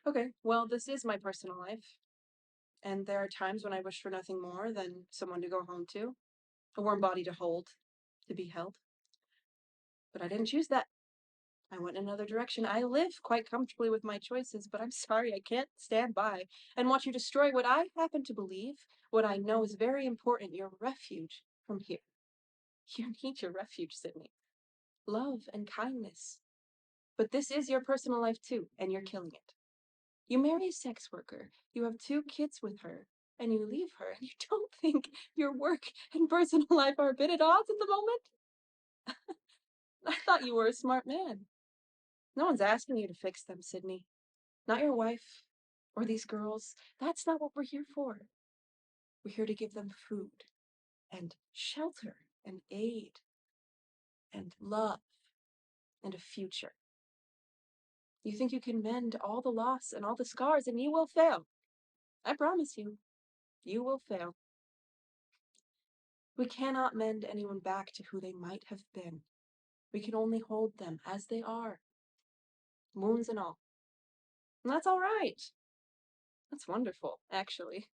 Okay, well, this is my personal life, and there are times when I wish for nothing more than someone to go home to, a warm body to hold, to be held. But I didn't choose that. I went in another direction. I live quite comfortably with my choices, but I'm sorry, I can't stand by and watch you destroy what I happen to believe, what I know is very important, your refuge from here. You need your refuge, Sydney. Love and kindness. But this is your personal life too, and you're killing it. You marry a sex worker, you have 2 kids with her, and you leave her, and you don't think your work and personal life are a bit at odds at the moment? I thought you were a smart man. No one's asking you to fix them, Sydney. Not your wife or these girls. That's not what we're here for. We're here to give them food and shelter and aid and love and a future. You think you can mend all the loss and all the scars, and you will fail. I promise you, you will fail. We cannot mend anyone back to who they might have been. We can only hold them as they are, wounds and all. And that's all right. That's wonderful, actually.